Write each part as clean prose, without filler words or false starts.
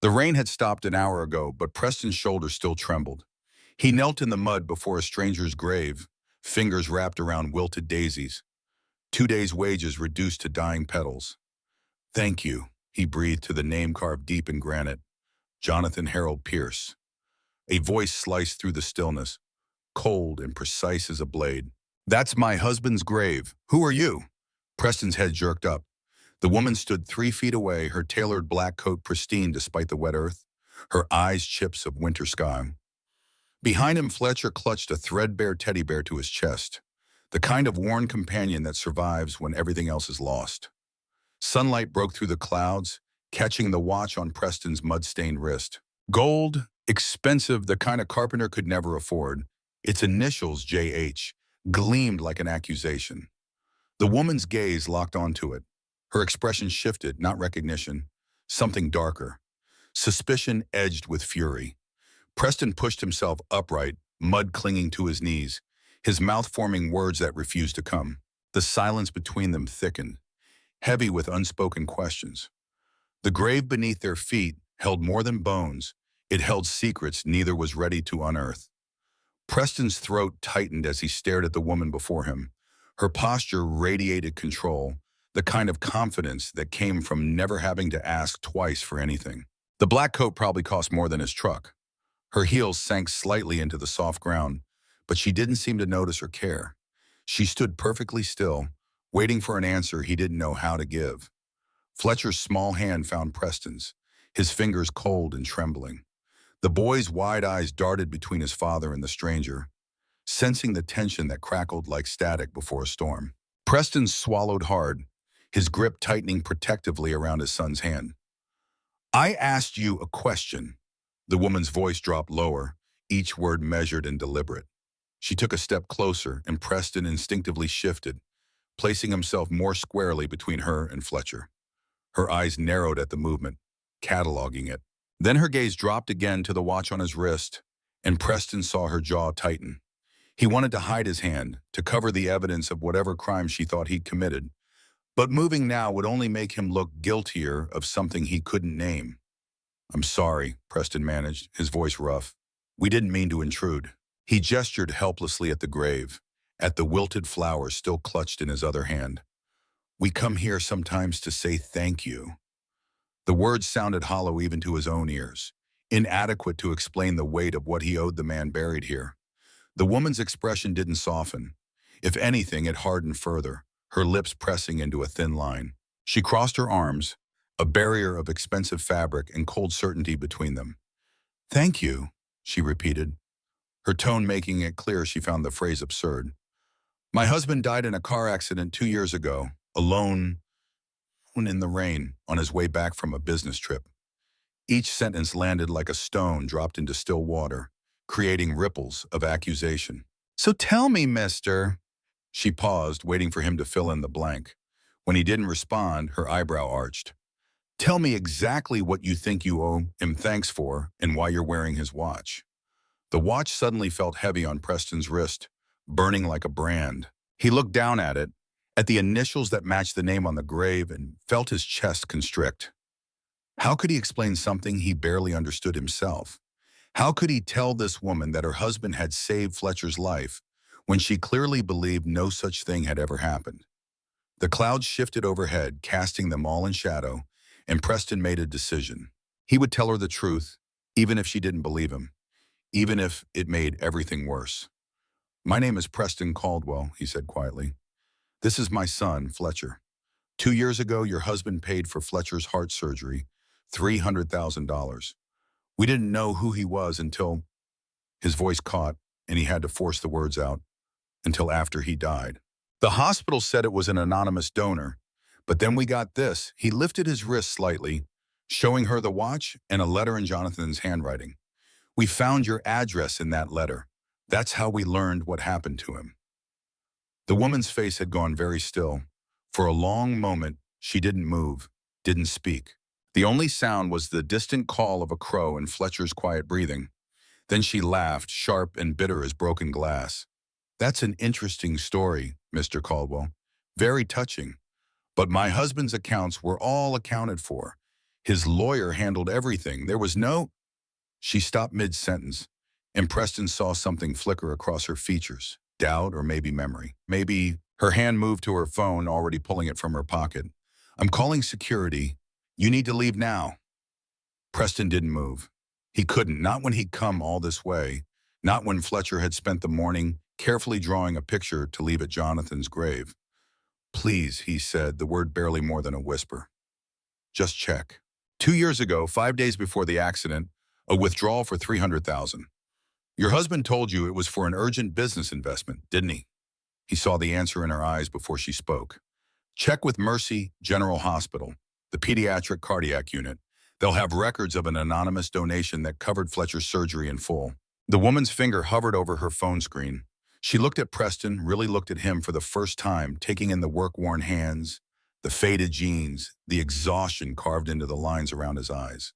The rain had stopped an hour ago, but Preston's shoulders still trembled. He knelt in the mud before a stranger's grave, fingers wrapped around wilted daisies. 2 days' wages reduced to dying petals. "Thank you," he breathed to the name carved deep in granite. Jonathan Harold Pierce. A voice sliced through the stillness, cold and precise as a blade. "That's my husband's grave. Who are you?" Preston's head jerked up. The woman stood 3 feet away, her tailored black coat pristine despite the wet earth, her eyes chips of winter sky. Behind him, Fletcher clutched a threadbare teddy bear to his chest, the kind of worn companion that survives when everything else is lost. Sunlight broke through the clouds, catching the watch on Preston's mud-stained wrist. Gold, expensive, the kind a carpenter could never afford. Its initials, J.H., gleamed like an accusation. The woman's gaze locked onto it. Her expression shifted, not recognition, something darker. Suspicion edged with fury. Preston pushed himself upright, mud clinging to his knees, his mouth forming words that refused to come. The silence between them thickened, heavy with unspoken questions. The grave beneath their feet held more than bones. It held secrets neither was ready to unearth. Preston's throat tightened as he stared at the woman before him. Her posture radiated control, the kind of confidence that came from never having to ask twice for anything. The black coat probably cost more than his truck. Her heels sank slightly into the soft ground, but she didn't seem to notice or care. She stood perfectly still, waiting for an answer he didn't know how to give. Fletcher's small hand found Preston's, his fingers cold and trembling. The boy's wide eyes darted between his father and the stranger, sensing the tension that crackled like static before a storm. Preston swallowed hard, his grip tightening protectively around his son's hand. "I asked you a question." The woman's voice dropped lower, each word measured and deliberate. She took a step closer, and Preston instinctively shifted, placing himself more squarely between her and Fletcher. Her eyes narrowed at the movement, cataloging it. Then her gaze dropped again to the watch on his wrist, and Preston saw her jaw tighten. He wanted to hide his hand, to cover the evidence of whatever crime she thought he'd committed. But moving now would only make him look guiltier of something he couldn't name. "I'm sorry," Preston managed, his voice rough. "We didn't mean to intrude." He gestured helplessly at the grave, at the wilted flowers still clutched in his other hand. "We come here sometimes to say thank you." The words sounded hollow even to his own ears, inadequate to explain the weight of what he owed the man buried here. The woman's expression didn't soften. If anything, it hardened further, her lips pressing into a thin line. She crossed her arms, a barrier of expensive fabric and cold certainty between them. "Thank you," she repeated, her tone making it clear she found the phrase absurd. "My husband died in a car accident 2 years ago, alone in the rain, on his way back from a business trip." Each sentence landed like a stone dropped into still water, creating ripples of accusation. "So tell me, mister." She paused, waiting for him to fill in the blank. When he didn't respond, her eyebrow arched. "Tell me exactly what you think you owe him thanks for and why you're wearing his watch." The watch suddenly felt heavy on Preston's wrist, burning like a brand. He looked down at the initials that matched the name on the grave, and felt his chest constrict. How could he explain something he barely understood himself? How could he tell this woman that her husband had saved Fletcher's life when she clearly believed no such thing had ever happened? The clouds shifted overhead, casting them all in shadow, and Preston made a decision. He would tell her the truth, even if she didn't believe him, even if it made everything worse. "My name is Preston Caldwell," he said quietly. "This is my son, Fletcher. 2 years ago, your husband paid for Fletcher's heart surgery, $300,000. We didn't know who he was until—" His voice caught, and he had to force the words out, "until after he died. The hospital said it was an anonymous donor, but then we got this." He lifted his wrist slightly, showing her the watch and a letter in Jonathan's handwriting. "We found your address in that letter. That's how we learned what happened to him." The woman's face had gone very still. For a long moment, she didn't move, didn't speak. The only sound was the distant call of a crow and Fletcher's quiet breathing. Then she laughed, sharp and bitter as broken glass. "That's an interesting story, Mr. Caldwell. Very touching. But my husband's accounts were all accounted for. His lawyer handled everything. There was no... She stopped mid-sentence, and Preston saw something flicker across her features. Doubt or maybe memory. Maybe her hand moved to her phone, already pulling it from her pocket. "I'm calling security. You need to leave now." Preston didn't move. He couldn't, not when he'd come all this way, not when Fletcher had spent the morning carefully drawing a picture to leave at Jonathan's grave. "Please," he said, the word barely more than a whisper. "Just check." 2 years ago, 5 days before the accident, a withdrawal for $300,000. "Your husband told you it was for an urgent business investment, didn't he?" He saw the answer in her eyes before she spoke. "Check with Mercy General Hospital, the pediatric cardiac unit. They'll have records of an anonymous donation that covered Fletcher's surgery in full." The woman's finger hovered over her phone screen. She looked at Preston, really looked at him for the first time, taking in the work-worn hands, the faded jeans, the exhaustion carved into the lines around his eyes.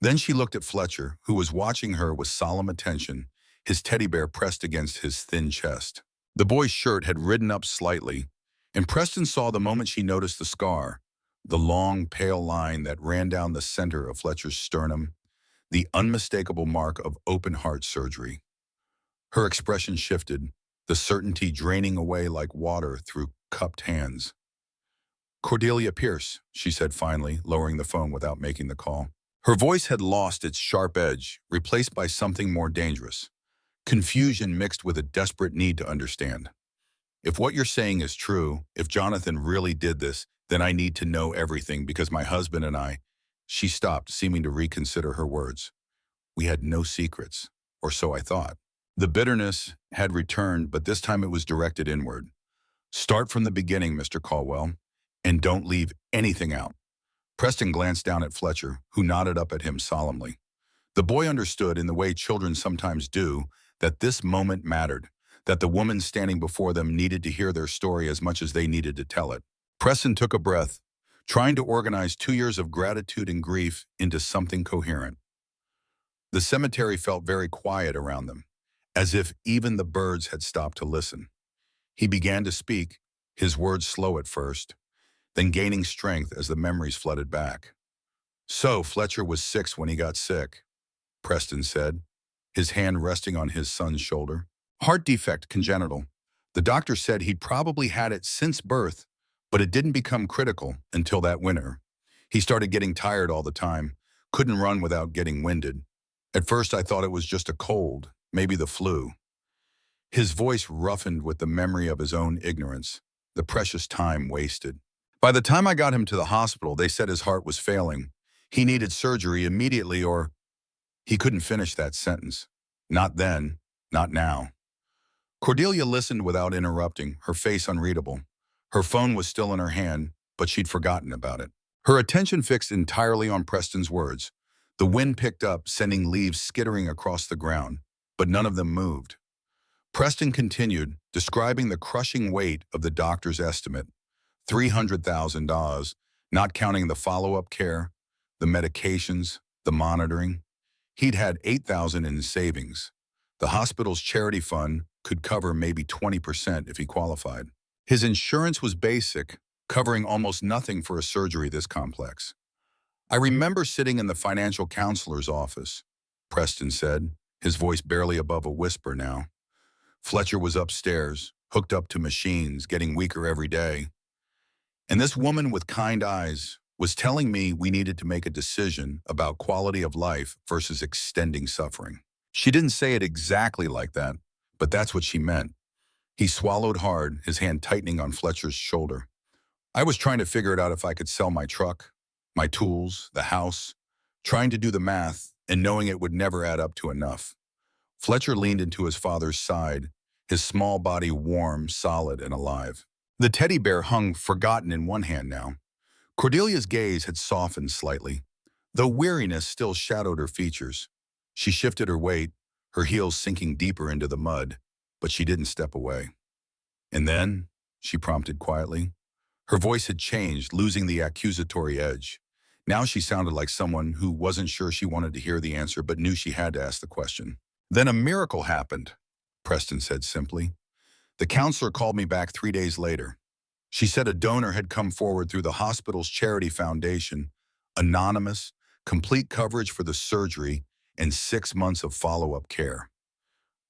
Then she looked at Fletcher, who was watching her with solemn attention, his teddy bear pressed against his thin chest. The boy's shirt had ridden up slightly, and Preston saw the moment she noticed the scar, the long, pale line that ran down the center of Fletcher's sternum, the unmistakable mark of open-heart surgery. Her expression shifted, the certainty draining away like water through cupped hands. "Cordelia Pierce," she said finally, lowering the phone without making the call. Her voice had lost its sharp edge, replaced by something more dangerous. Confusion mixed with a desperate need to understand. "If what you're saying is true, if Jonathan really did this, then I need to know everything because my husband and I..." She stopped, seeming to reconsider her words. "We had no secrets, or so I thought." The bitterness had returned, but this time it was directed inward. "Start from the beginning, Mr. Caldwell, and don't leave anything out." Preston glanced down at Fletcher, who nodded up at him solemnly. The boy understood, in the way children sometimes do, that this moment mattered, that the woman standing before them needed to hear their story as much as they needed to tell it. Preston took a breath, trying to organize 2 years of gratitude and grief into something coherent. The cemetery felt very quiet around them, as if even the birds had stopped to listen. He began to speak, his words slow at first, then gaining strength as the memories flooded back. "So Fletcher was 6 when he got sick," Preston said, his hand resting on his son's shoulder. "Heart defect, congenital. The doctor said he'd probably had it since birth, but it didn't become critical until that winter. He started getting tired all the time, couldn't run without getting winded. At first I thought it was just a cold, maybe the flu." His voice roughened with the memory of his own ignorance, the precious time wasted. "By the time I got him to the hospital, they said his heart was failing. He needed surgery immediately or..." He couldn't finish that sentence. Not then, not now. Cordelia listened without interrupting, her face unreadable. Her phone was still in her hand, but she'd forgotten about it. Her attention fixed entirely on Preston's words. The wind picked up, sending leaves skittering across the ground, but none of them moved. Preston continued, describing the crushing weight of the doctor's estimate. $300,000, not counting the follow-up care, the medications, the monitoring. He'd had $8,000 in savings. The hospital's charity fund could cover maybe 20% if he qualified. His insurance was basic, covering almost nothing for a surgery this complex. "I remember sitting in the financial counselor's office," Preston said, his voice barely above a whisper now. "Fletcher was upstairs, hooked up to machines, getting weaker every day. And this woman with kind eyes was telling me we needed to make a decision about quality of life versus extending suffering. She didn't say it exactly like that, but that's what she meant." He swallowed hard, his hand tightening on Fletcher's shoulder. "I was trying to figure it out if I could sell my truck, my tools, the house, trying to do the math and knowing it would never add up to enough." Fletcher leaned into his father's side, his small body warm, solid, and alive. The teddy bear hung forgotten in one hand now. Cordelia's gaze had softened slightly, though weariness still shadowed her features. She shifted her weight, her heels sinking deeper into the mud, but she didn't step away. "And then," she prompted quietly. Her voice had changed, losing the accusatory edge. Now she sounded like someone who wasn't sure she wanted to hear the answer but knew she had to ask the question. "Then a miracle happened," Preston said simply. "The counselor called me back 3 days later. She said a donor had come forward through the hospital's charity foundation, Anonymous, complete coverage for the surgery, and 6 months of follow-up care.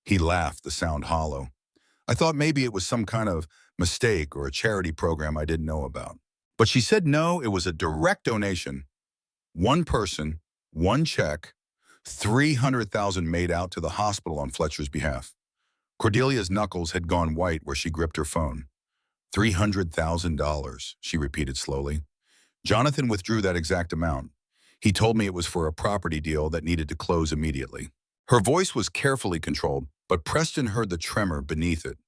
He laughed, the sound hollow. I thought maybe it was some kind of mistake or a charity program I didn't know about. But she said no, it was a direct donation. One person, one check, 300,000 made out to the hospital on Fletcher's behalf. Cordelia's knuckles had gone white where she gripped her phone. $300,000, she repeated slowly. Jonathan withdrew that exact amount. He told me it was for a property deal that needed to close immediately. Her voice was carefully controlled, but Preston heard the tremor beneath it.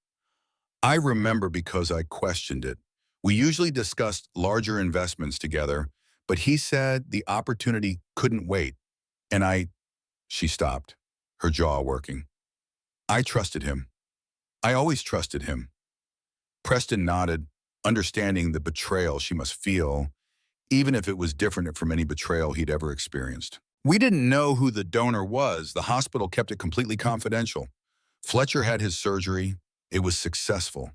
I remember because I questioned it. We usually discussed larger investments together, but he said the opportunity couldn't wait. And she stopped, her jaw working. I trusted him. I always trusted him. Preston nodded, understanding the betrayal she must feel, even if it was different from any betrayal he'd ever experienced. We didn't know who the donor was. The hospital kept it completely confidential. Fletcher had his surgery. It was successful.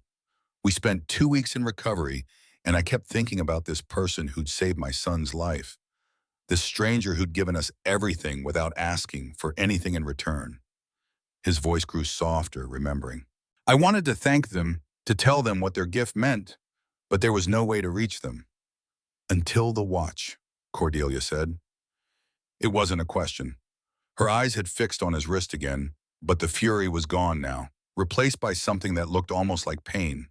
We spent 2 weeks in recovery, and I kept thinking about this person who'd saved my son's life. This stranger who'd given us everything without asking for anything in return. His voice grew softer, remembering. I wanted to thank them, to tell them what their gift meant, but there was no way to reach them. Until the watch, Cordelia said. It wasn't a question. Her eyes had fixed on his wrist again, but the fury was gone now, replaced by something that looked almost like pain.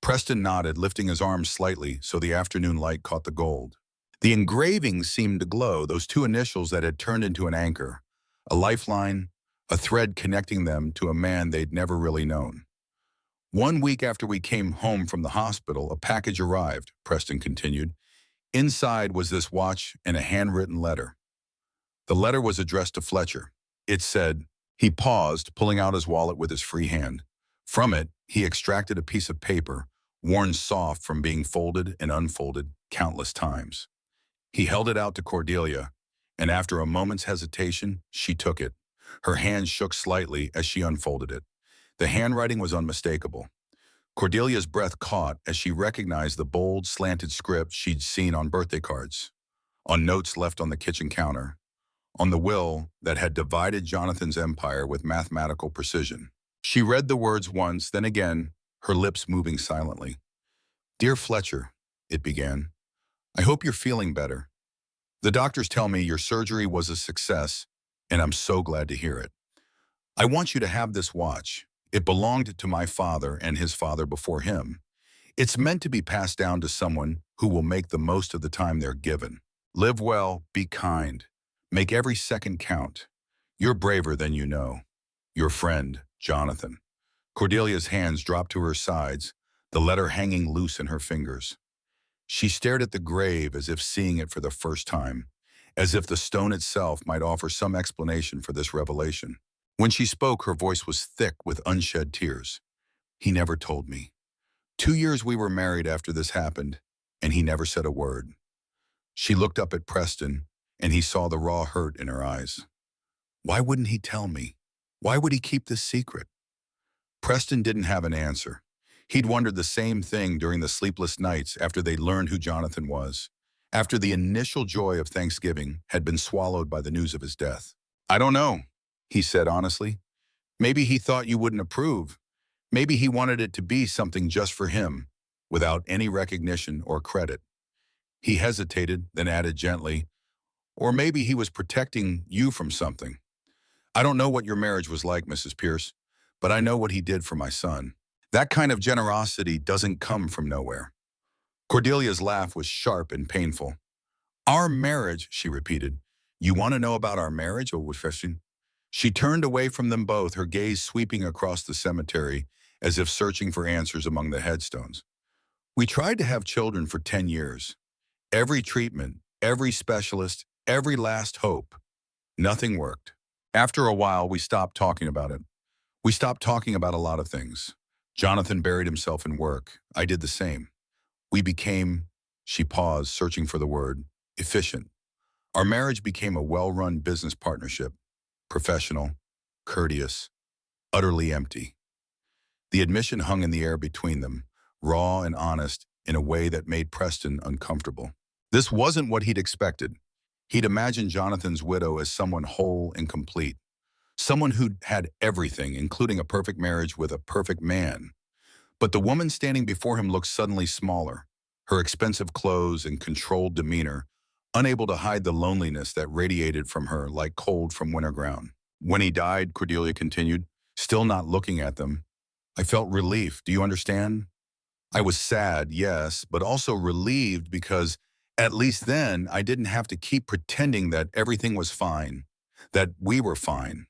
Preston nodded, lifting his arm slightly so the afternoon light caught the gold. The engravings seemed to glow, those two initials that had turned into an anchor, a lifeline, a thread connecting them to a man they'd never really known. 1 week after we came home from the hospital, a package arrived, Preston continued. Inside was this watch and a handwritten letter. The letter was addressed to Fletcher. It said, he paused, pulling out his wallet with his free hand. From it, he extracted a piece of paper, worn soft from being folded and unfolded countless times. He held it out to Cordelia, and after a moment's hesitation, she took it. Her hand shook slightly as she unfolded it. The handwriting was unmistakable. Cordelia's breath caught as she recognized the bold, slanted script she'd seen on birthday cards, on notes left on the kitchen counter, on the will that had divided Jonathan's empire with mathematical precision. She read the words once, then again, her lips moving silently. Dear Fletcher, it began, I hope you're feeling better. The doctors tell me your surgery was a success, and I'm so glad to hear it. I want you to have this watch. It belonged to my father and his father before him. It's meant to be passed down to someone who will make the most of the time they're given. Live well, be kind. Make every second count. You're braver than you know. Your friend, Jonathan. Cordelia's hands dropped to her sides, the letter hanging loose in her fingers. She stared at the grave as if seeing it for the first time, as if the stone itself might offer some explanation for this revelation. When she spoke, her voice was thick with unshed tears. He never told me. 2 years we were married after this happened, and he never said a word. She looked up at Preston, and he saw the raw hurt in her eyes. Why wouldn't he tell me? Why would he keep this secret? Preston didn't have an answer. He'd wondered the same thing during the sleepless nights after they'd learned who Jonathan was, after the initial joy of Thanksgiving had been swallowed by the news of his death. I don't know, he said honestly. Maybe he thought you wouldn't approve. Maybe he wanted it to be something just for him, without any recognition or credit. He hesitated, then added gently, or maybe he was protecting you from something. I don't know what your marriage was like, Mrs. Pierce, but I know what he did for my son. That kind of generosity doesn't come from nowhere. Cordelia's laugh was sharp and painful. Our marriage, she repeated. You want to know about our marriage, or question? She turned away from them both, her gaze sweeping across the cemetery as if searching for answers among the headstones. We tried to have children for 10 years. Every treatment, every specialist, every last hope. Nothing worked. After a while, we stopped talking about it. We stopped talking about a lot of things. Jonathan buried himself in work. I did the same. We became, she paused, searching for the word, efficient. Our marriage became a well-run business partnership, professional, courteous, utterly empty. The admission hung in the air between them, raw and honest in a way that made Preston uncomfortable. This wasn't what he'd expected. He'd imagined Jonathan's widow as someone whole and complete, someone who'd had everything, including a perfect marriage with a perfect man. But the woman standing before him looked suddenly smaller, her expensive clothes and controlled demeanor, unable to hide the loneliness that radiated from her like cold from winter ground. When he died, Cordelia continued, still not looking at them, I felt relief. Do you understand? I was sad, yes, but also relieved because at least then I didn't have to keep pretending that everything was fine, that we were fine.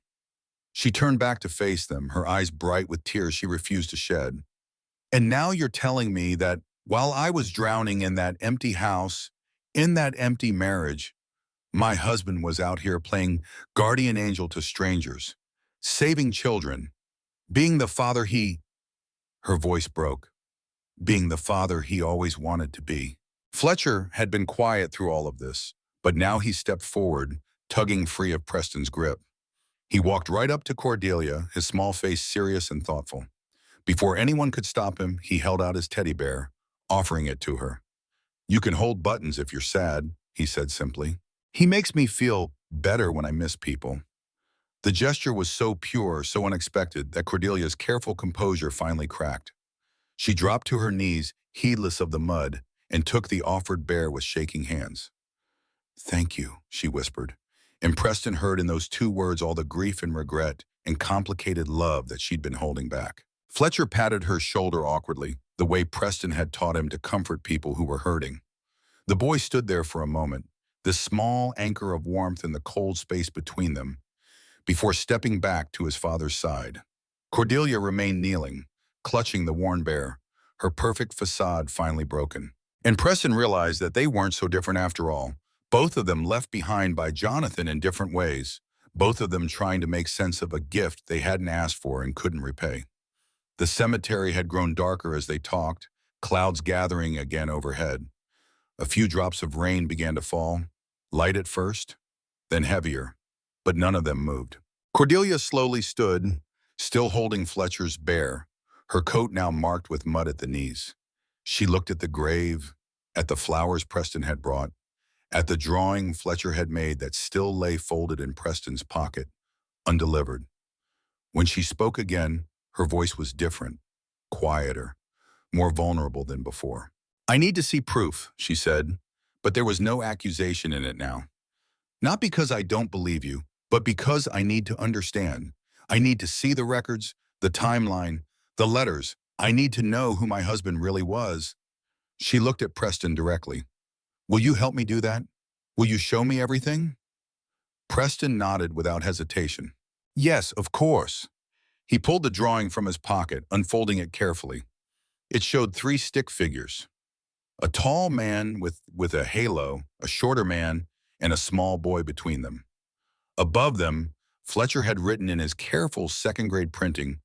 She turned back to face them, her eyes bright with tears she refused to shed. And now you're telling me that while I was drowning in that empty house, in that empty marriage, my husband was out here playing guardian angel to strangers, saving children, being the father her voice broke, being the father he always wanted to be. Fletcher had been quiet through all of this, but now he stepped forward, tugging free of Preston's grip. He walked right up to Cordelia, his small face serious and thoughtful. Before anyone could stop him, he held out his teddy bear, offering it to her. You can hold buttons if you're sad, he said simply. He makes me feel better when I miss people. The gesture was so pure, so unexpected, that Cordelia's careful composure finally cracked. She dropped to her knees, heedless of the mud, and took the offered bear with shaking hands. Thank you, she whispered, and Preston heard in those two words all the grief and regret and complicated love that she'd been holding back. Fletcher patted her shoulder awkwardly, the way Preston had taught him to comfort people who were hurting. The boy stood there for a moment, this small anchor of warmth in the cold space between them, before stepping back to his father's side. Cordelia remained kneeling, clutching the worn bear, her perfect facade finally broken. And Preston realized that they weren't so different after all, both of them left behind by Jonathan in different ways, both of them trying to make sense of a gift they hadn't asked for and couldn't repay. The cemetery had grown darker as they talked, clouds gathering again overhead. A few drops of rain began to fall, light at first, then heavier, but none of them moved. Cordelia slowly stood, still holding Fletcher's bear, her coat now marked with mud at the knees. She looked at the grave, at the flowers Preston had brought, at the drawing Fletcher had made that still lay folded in Preston's pocket, undelivered. When she spoke again, her voice was different, quieter, more vulnerable than before. I need to see proof, she said, but there was no accusation in it now. Not because I don't believe you, but because I need to understand. I need to see the records, the timeline, the letters. I need to know who my husband really was. She looked at Preston directly. Will you help me do that? Will you show me everything? Preston nodded without hesitation. Yes, of course. He pulled the drawing from his pocket, unfolding it carefully. It showed three stick figures. A tall man with a halo, a shorter man, and a small boy between them. Above them, Fletcher had written in his careful second-grade printing,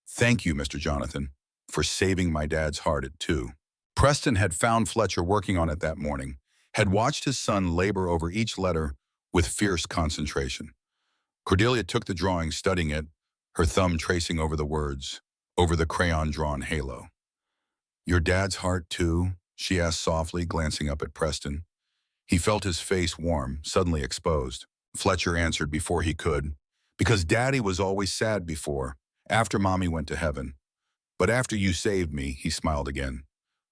Thank you, Mr. Jonathan, for saving my dad's heart at 2. Preston had found Fletcher working on it that morning, had watched his son labor over each letter with fierce concentration. Cordelia took the drawing, studying it, her thumb tracing over the words, over the crayon-drawn halo. Your dad's heart, too? She asked softly, glancing up at Preston. He felt his face warm, suddenly exposed. Fletcher answered before he could, because Daddy was always sad before, after Mommy went to heaven. But after you saved me, he smiled again.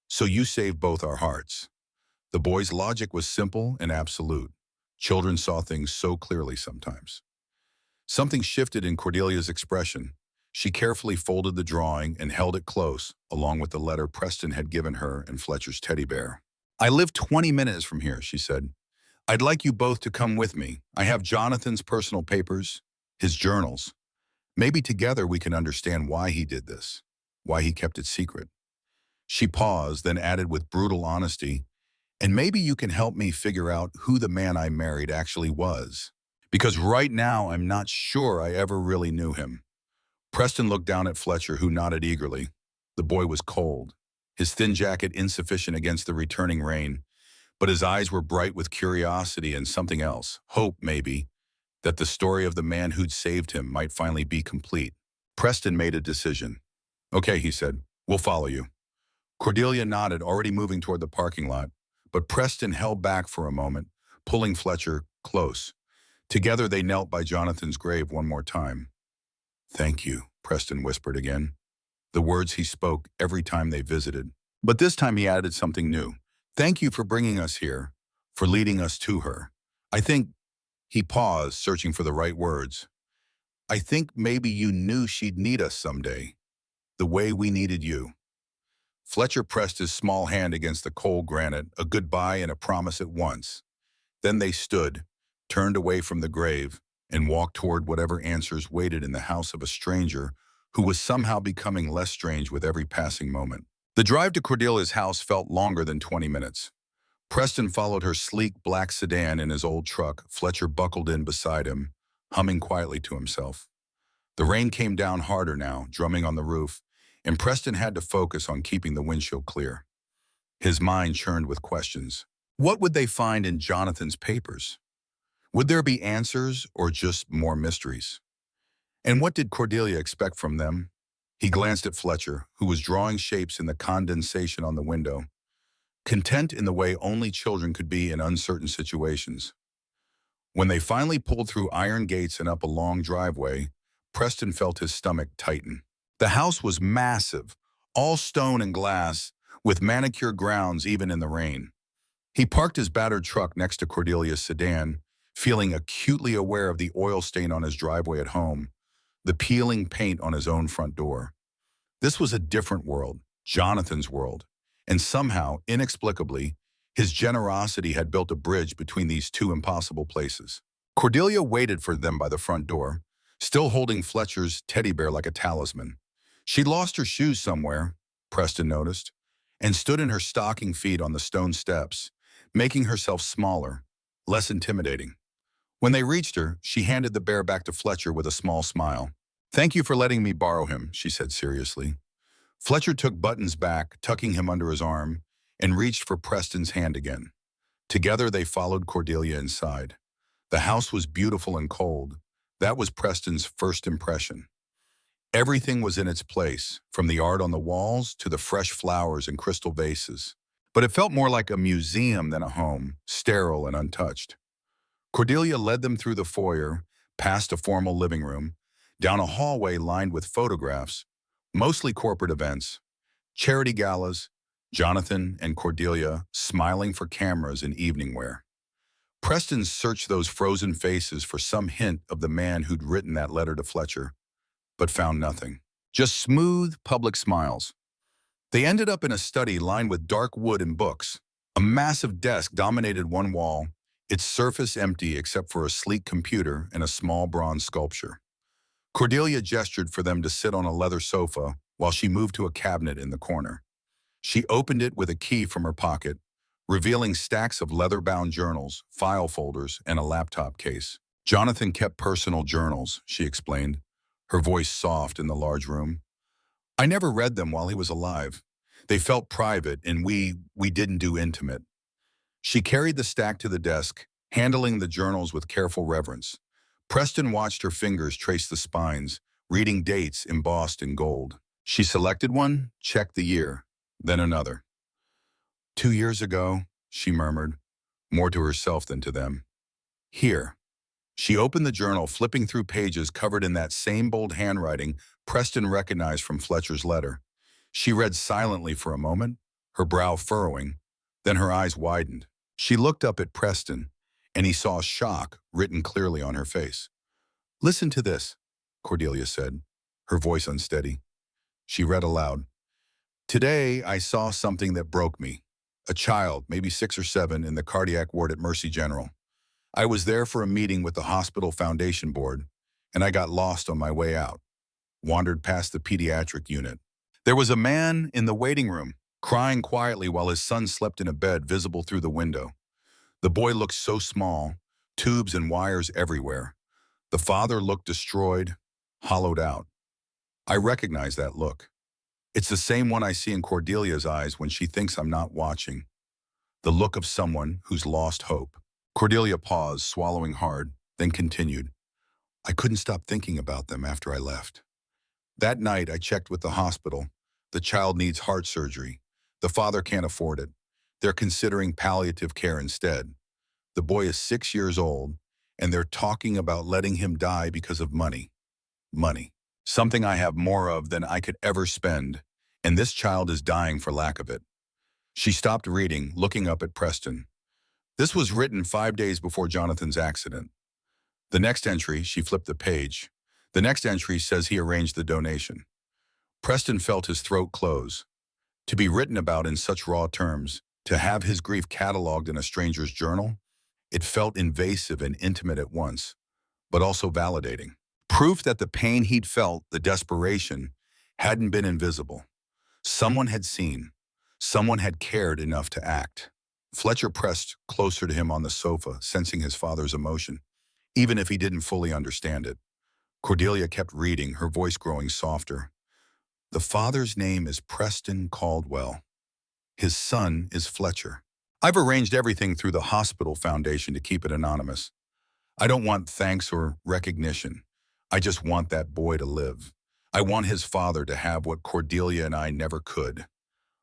So you saved both our hearts. The boy's logic was simple and absolute. Children saw things so clearly sometimes. Something shifted in Cordelia's expression. She carefully folded the drawing and held it close, along with the letter Preston had given her and Fletcher's teddy bear. I live 20 minutes from here, she said. I'd like you both to come with me. I have Jonathan's personal papers, his journals. Maybe together we can understand why he did this, why he kept it secret. She paused, then added with brutal honesty, and maybe you can help me figure out who the man I married actually was. Because right now I'm not sure I ever really knew him. Preston looked down at Fletcher, who nodded eagerly. The boy was cold, his thin jacket insufficient against the returning rain, but his eyes were bright with curiosity and something else, hope maybe, that the story of the man who'd saved him might finally be complete. Preston made a decision. Okay, he said, we'll follow you. Cordelia nodded, already moving toward the parking lot, but Preston held back for a moment, pulling Fletcher close. Together they knelt by Jonathan's grave one more time. "Thank you," Preston whispered again, the words he spoke every time they visited. But this time he added something new. "Thank you for bringing us here, for leading us to her. I think," he paused, searching for the right words, "I think maybe you knew she'd need us someday, the way we needed you." Fletcher pressed his small hand against the cold granite, a goodbye and a promise at once. Then they stood, turned away from the grave, and walked toward whatever answers waited in the house of a stranger who was somehow becoming less strange with every passing moment. The drive to Cordelia's house felt longer than 20 minutes. Preston followed her sleek black sedan in his old truck. Fletcher buckled in beside him, humming quietly to himself. The rain came down harder now, drumming on the roof, and Preston had to focus on keeping the windshield clear. His mind churned with questions. What would they find in Jonathan's papers? Would there be answers or just more mysteries? And what did Cordelia expect from them? He glanced at Fletcher, who was drawing shapes in the condensation on the window, content in the way only children could be in uncertain situations. When they finally pulled through iron gates and up a long driveway, Preston felt his stomach tighten. The house was massive, all stone and glass, with manicured grounds even in the rain. He parked his battered truck next to Cordelia's sedan, feeling acutely aware of the oil stain on his driveway at home, the peeling paint on his own front door. This was a different world, Jonathan's world, and somehow, inexplicably, his generosity had built a bridge between these two impossible places. Cordelia waited for them by the front door, still holding Fletcher's teddy bear like a talisman. She'd lost her shoes somewhere, Preston noticed, and stood in her stocking feet on the stone steps, making herself smaller, less intimidating. When they reached her, she handed the bear back to Fletcher with a small smile. "Thank you for letting me borrow him," she said seriously. Fletcher took Buttons back, tucking him under his arm, and reached for Preston's hand again. Together they followed Cordelia inside. The house was beautiful and cold. That was Preston's first impression. Everything was in its place, from the art on the walls to the fresh flowers and crystal vases. But it felt more like a museum than a home, sterile and untouched. Cordelia led them through the foyer, past a formal living room, down a hallway lined with photographs, mostly corporate events, charity galas, Jonathan and Cordelia smiling for cameras in evening wear. Preston searched those frozen faces for some hint of the man who'd written that letter to Fletcher, but found nothing. Just smooth, public smiles. They ended up in a study lined with dark wood and books. A massive desk dominated one wall, its surface empty except for a sleek computer and a small bronze sculpture. Cordelia gestured for them to sit on a leather sofa while she moved to a cabinet in the corner. She opened it with a key from her pocket, revealing stacks of leather-bound journals, file folders, and a laptop case. Jonathan kept personal journals, she explained, her voice soft in the large room. "I never read them while he was alive. They felt private, and we didn't do intimate." She carried the stack to the desk, handling the journals with careful reverence. Preston watched her fingers trace the spines, reading dates embossed in gold. She selected one, checked the year, then another. 2 years ago, she murmured, more to herself than to them. "Here." She opened the journal, flipping through pages covered in that same bold handwriting Preston recognized from Fletcher's letter. She read silently for a moment, her brow furrowing, then her eyes widened. She looked up at Preston, and he saw shock written clearly on her face. "Listen to this," Cordelia said, her voice unsteady. She read aloud. "Today I saw something that broke me. A child, maybe 6 or 7, in the cardiac ward at Mercy General. I was there for a meeting with the hospital foundation board, and I got lost on my way out. Wandered past the pediatric unit. There was a man in the waiting room, crying quietly while his son slept in a bed visible through the window. The boy looked so small, tubes and wires everywhere. The father looked destroyed, hollowed out. I recognize that look. It's the same one I see in Cordelia's eyes when she thinks I'm not watching. The look of someone who's lost hope." Cordelia paused, swallowing hard, then continued. "I couldn't stop thinking about them after I left. That night, I checked with the hospital. The child needs heart surgery. The father can't afford it. They're considering palliative care instead. The boy is 6 years old, and they're talking about letting him die because of money. Money. Something I have more of than I could ever spend, and this child is dying for lack of it. She stopped reading, looking up at Preston. This was written 5 days before Jonathan's accident. The next entry, she flipped the page. The next entry says he arranged the donation. Preston felt his throat close. To be written about in such raw terms, to have his grief cataloged in a stranger's journal, it felt invasive and intimate at once, but also validating. Proof that the pain he'd felt, the desperation, hadn't been invisible. Someone had seen. Someone had cared enough to act. Fletcher pressed closer to him on the sofa, sensing his father's emotion, even if he didn't fully understand it. Cordelia kept reading, her voice growing softer. The father's name is Preston Caldwell. His son is Fletcher. I've arranged everything through the hospital foundation to keep it anonymous. I don't want thanks or recognition. I just want that boy to live. I want his father to have what Cordelia and I never could.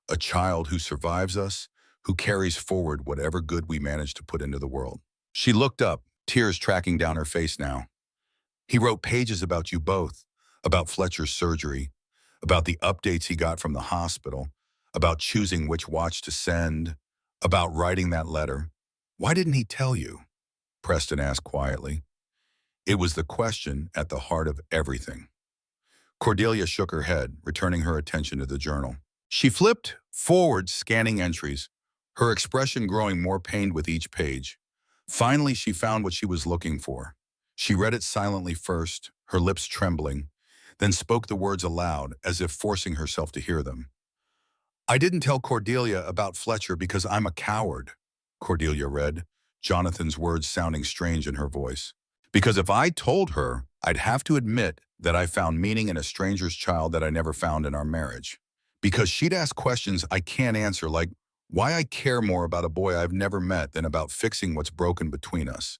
A child who survives us, who carries forward whatever good we manage to put into the world. She looked up, tears tracking down her face now. He wrote pages about you both, about Fletcher's surgery, about the updates he got from the hospital, about choosing which watch to send, about writing that letter. Why didn't he tell you? Preston asked quietly. It was the question at the heart of everything. Cordelia shook her head, returning her attention to the journal. She flipped forward, scanning entries, her expression growing more pained with each page. Finally, she found what she was looking for. She read it silently first, her lips trembling, then spoke the words aloud, as if forcing herself to hear them. I didn't tell Cordelia about Fletcher because I'm a coward, Cordelia read, Jonathan's words sounding strange in her voice. Because if I told her, I'd have to admit that I found meaning in a stranger's child that I never found in our marriage. Because she'd ask questions I can't answer, like why I care more about a boy I've never met than about fixing what's broken between us.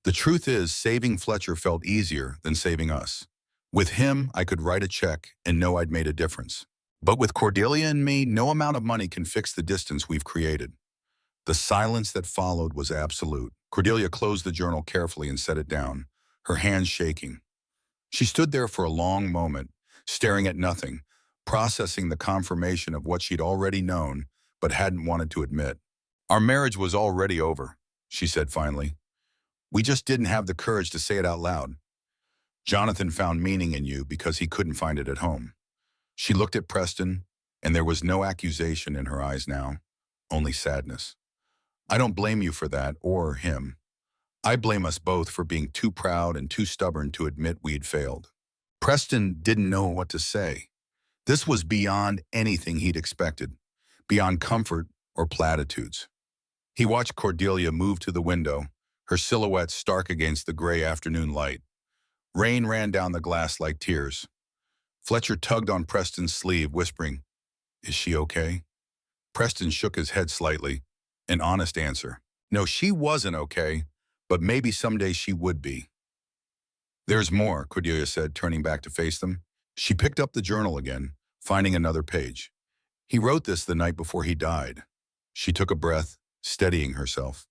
The truth is, saving Fletcher felt easier than saving us. With him, I could write a check and know I'd made a difference. But with Cordelia and me, no amount of money can fix the distance we've created. The silence that followed was absolute. Cordelia closed the journal carefully and set it down, her hands shaking. She stood there for a long moment, staring at nothing, processing the confirmation of what she'd already known but hadn't wanted to admit. Our marriage was already over, she said finally. We just didn't have the courage to say it out loud. Jonathan found meaning in you because he couldn't find it at home. She looked at Preston, and there was no accusation in her eyes now, only sadness. I don't blame you for that, or him. I blame us both for being too proud and too stubborn to admit we'd failed. Preston didn't know what to say. This was beyond anything he'd expected, beyond comfort or platitudes. He watched Cordelia move to the window, her silhouette stark against the gray afternoon light. Rain ran down the glass like tears. Fletcher tugged on Preston's sleeve, whispering, "Is she okay?" Preston shook his head slightly, an honest answer. No, she wasn't okay, but maybe someday she would be. There's more, Cordelia said, turning back to face them. She picked up the journal again, finding another page. He wrote this the night before he died. She took a breath, steadying herself.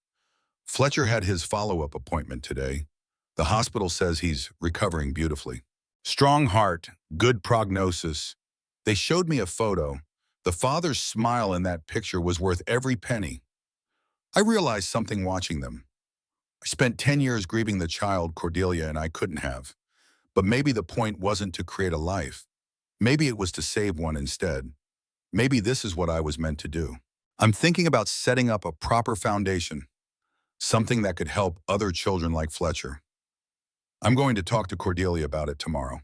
Fletcher had his follow-up appointment today. The hospital says he's recovering beautifully. Strong heart, good prognosis. They showed me a photo. The father's smile in that picture was worth every penny. I realized something watching them. I spent 10 years grieving the child Cordelia and I couldn't have. But maybe the point wasn't to create a life. Maybe it was to save one instead. Maybe this is what I was meant to do. I'm thinking about setting up a proper foundation, something that could help other children like Fletcher. I'm going to talk to Cordelia about it tomorrow.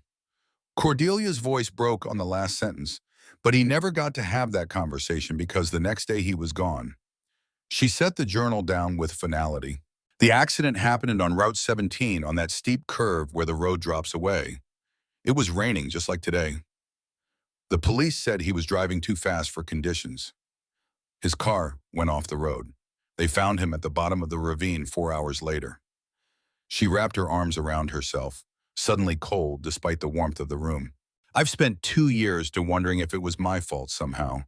Cordelia's voice broke on the last sentence, but he never got to have that conversation because the next day he was gone. She set the journal down with finality. The accident happened on Route 17 on that steep curve where the road drops away. It was raining just like today. The police said he was driving too fast for conditions. His car went off the road. They found him at the bottom of the ravine 4 hours later. She wrapped her arms around herself, suddenly cold despite the warmth of the room. I've spent 2 years to wondering if it was my fault somehow,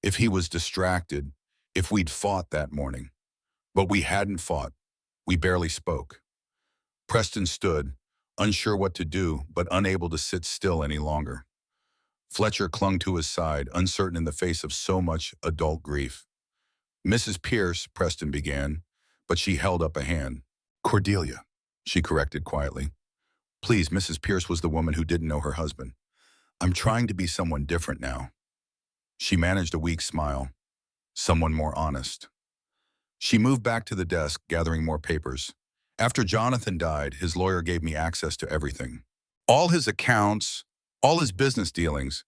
if he was distracted, if we'd fought that morning. But we hadn't fought. We barely spoke. Preston stood, unsure what to do, but unable to sit still any longer. Fletcher clung to his side, uncertain in the face of so much adult grief. Mrs. Pierce, Preston began, but she held up a hand. Cordelia, she corrected quietly. Please, Mrs. Pierce was the woman who didn't know her husband. I'm trying to be someone different now. She managed a weak smile. Someone more honest. She moved back to the desk, gathering more papers. After Jonathan died, his lawyer gave me access to everything. All his accounts, all his business dealings.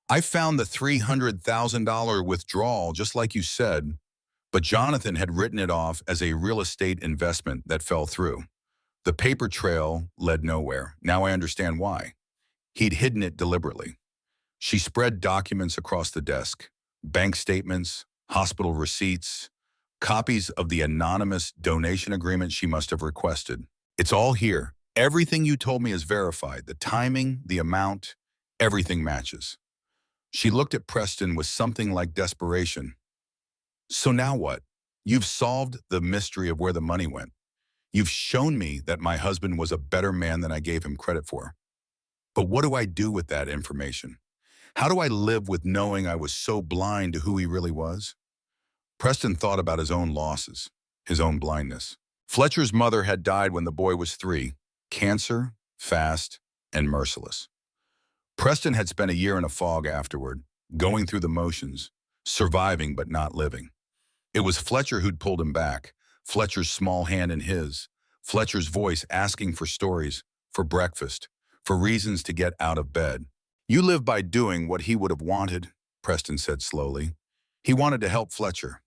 I found the $300,000 withdrawal, just like you said, but Jonathan had written it off as a real estate investment that fell through. The paper trail led nowhere. Now I understand why. He'd hidden it deliberately. She spread documents across the desk. Bank statements, hospital receipts, copies of the anonymous donation agreement she must have requested. It's all here. Everything you told me is verified. The timing, the amount, everything matches. She looked at Preston with something like desperation. So now what? You've solved the mystery of where the money went. You've shown me that my husband was a better man than I gave him credit for. But what do I do with that information? How do I live with knowing I was so blind to who he really was? Preston thought about his own losses, his own blindness. Fletcher's mother had died when the boy was 3, cancer, fast, and merciless. Preston had spent a year in a fog afterward, going through the motions, surviving but not living. It was Fletcher who'd pulled him back, Fletcher's small hand in his, Fletcher's voice asking for stories, for breakfast, for reasons to get out of bed. You live by doing what he would have wanted, Preston said slowly. He wanted to help Fletcher.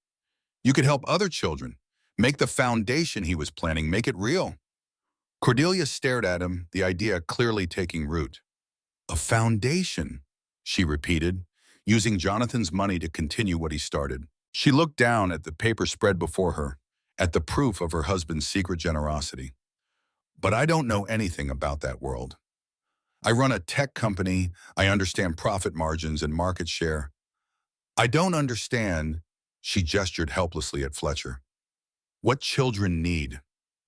You could help other children, make the foundation he was planning, make it real. Cordelia stared at him, the idea clearly taking root. A foundation, she repeated, using Jonathan's money to continue what he started. She looked down at the paper spread before her, at the proof of her husband's secret generosity. But I don't know anything about that world. I run a tech company, I understand profit margins and market share. I don't understand, she gestured helplessly at Fletcher, what children need,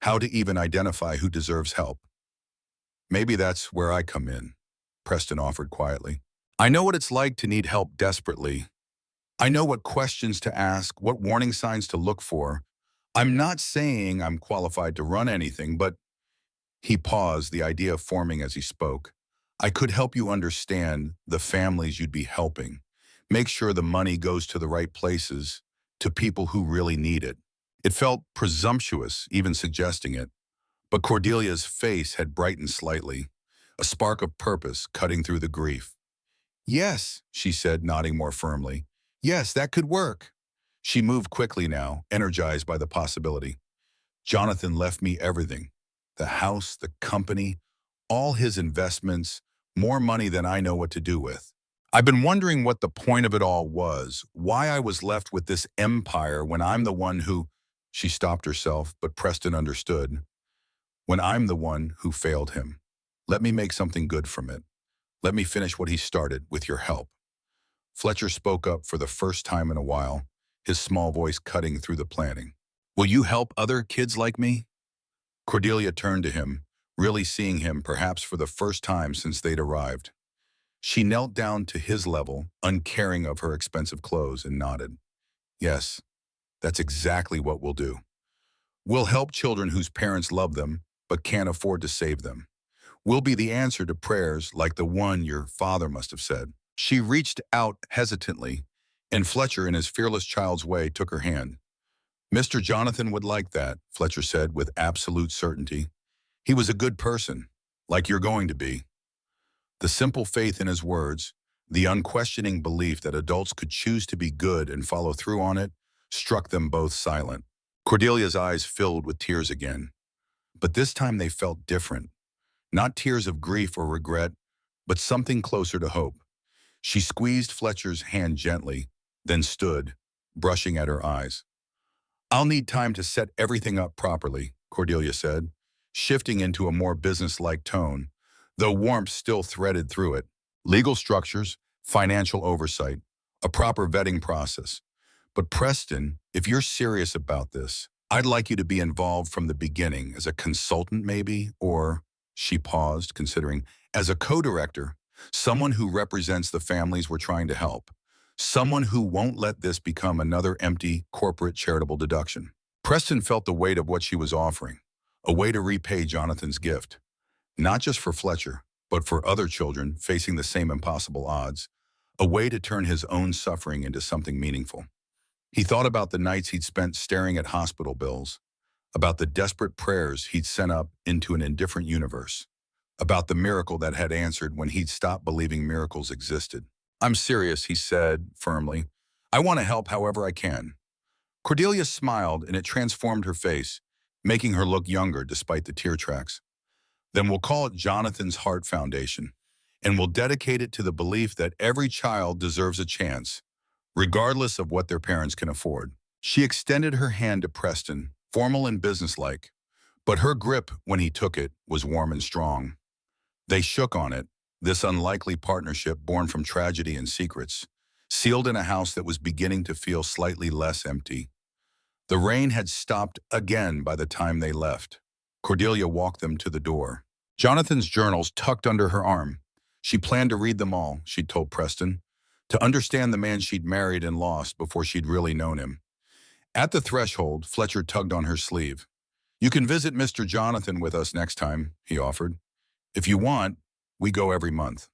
how to even identify who deserves help. Maybe that's where I come in, Preston offered quietly. I know what it's like to need help desperately. I know what questions to ask, what warning signs to look for. I'm not saying I'm qualified to run anything, but he paused, the idea forming as he spoke. I could help you understand the families you'd be helping. Make sure the money goes to the right places, to people who really need it. It felt presumptuous, even suggesting it. But Cordelia's face had brightened slightly, a spark of purpose cutting through the grief. Yes, she said, nodding more firmly. Yes, that could work. She moved quickly now, energized by the possibility. Jonathan left me everything. The house, the company, all his investments, more money than I know what to do with. I've been wondering what the point of it all was, why I was left with this empire when I'm the one who... She stopped herself, but Preston understood. When I'm the one who failed him. Let me make something good from it. Let me finish what he started with your help. Fletcher spoke up for the first time in a while, his small voice cutting through the planning. Will you help other kids like me? Cordelia turned to him, really seeing him perhaps for the first time since they'd arrived. She knelt down to his level, uncaring of her expensive clothes, and nodded. Yes, that's exactly what we'll do. We'll help children whose parents love them but can't afford to save them. We'll be the answer to prayers like the one your father must have said. She reached out hesitantly, and Fletcher, in his fearless child's way, took her hand. Mr. Jonathan would like that, Fletcher said with absolute certainty. He was a good person, like you're going to be. The simple faith in his words, the unquestioning belief that adults could choose to be good and follow through on it, struck them both silent. Cordelia's eyes filled with tears again. But this time they felt different. Not tears of grief or regret, but something closer to hope. She squeezed Fletcher's hand gently, then stood, brushing at her eyes. I'll need time to set everything up properly, Cordelia said, shifting into a more business-like tone, though warmth still threaded through it. Legal structures, financial oversight, a proper vetting process. But Preston, if you're serious about this, I'd like you to be involved from the beginning as a consultant maybe, or, she paused, considering, as a co-director, someone who represents the families we're trying to help, someone who won't let this become another empty corporate charitable deduction. Preston felt the weight of what she was offering, a way to repay Jonathan's gift, not just for Fletcher, but for other children facing the same impossible odds, a way to turn his own suffering into something meaningful. He thought about the nights he'd spent staring at hospital bills, about the desperate prayers he'd sent up into an indifferent universe, about the miracle that had answered when he'd stopped believing miracles existed. "I'm serious," he said firmly. "I want to help however I can." Cordelia smiled, and it transformed her face, making her look younger despite the tear tracks. "Then we'll call it Jonathan's Heart Foundation, and we'll dedicate it to the belief that every child deserves a chance, regardless of what their parents can afford." She extended her hand to Preston, formal and businesslike, but her grip when he took it was warm and strong. They shook on it, this unlikely partnership born from tragedy and secrets, sealed in a house that was beginning to feel slightly less empty. The rain had stopped again by the time they left. Cordelia walked them to the door. Jonathan's journals tucked under her arm. She planned to read them all, she'd told Preston, to understand the man she'd married and lost before she'd really known him. At the threshold, Fletcher tugged on her sleeve. "You can visit Mr. Jonathan with us next time," he offered. "If you want, we go every month."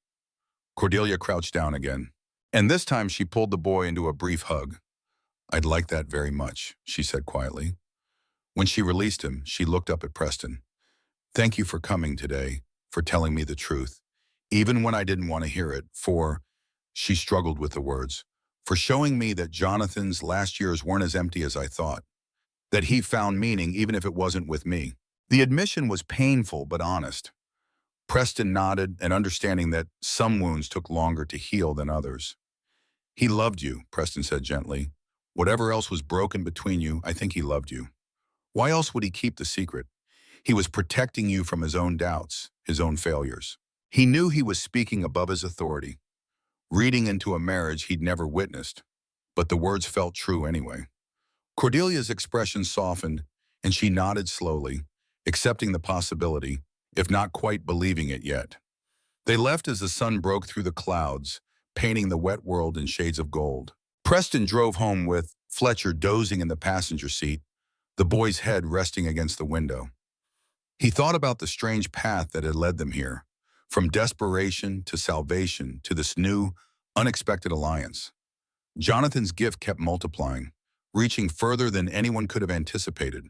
Cordelia crouched down again, and this time she pulled the boy into a brief hug. "I'd like that very much," she said quietly. When she released him, she looked up at Preston. "Thank you for coming today, for telling me the truth, even when I didn't want to hear it, for," she struggled with the words, "for showing me that Jonathan's last years weren't as empty as I thought, that he found meaning even if it wasn't with me." The admission was painful but honest. Preston nodded, and understanding that some wounds took longer to heal than others. "He loved you," Preston said gently. "Whatever else was broken between you, I think he loved you. Why else would he keep the secret? He was protecting you from his own doubts, his own failures. He knew he was speaking above his authority, reading into a marriage he'd never witnessed, but the words felt true anyway." Cordelia's expression softened, and she nodded slowly, accepting the possibility, if not quite believing it yet. They left as the sun broke through the clouds, painting the wet world in shades of gold. Preston drove home with Fletcher dozing in the passenger seat, the boy's head resting against the window. He thought about the strange path that had led them here, from desperation to salvation to this new, unexpected alliance. Jonathan's gift kept multiplying, reaching further than anyone could have anticipated.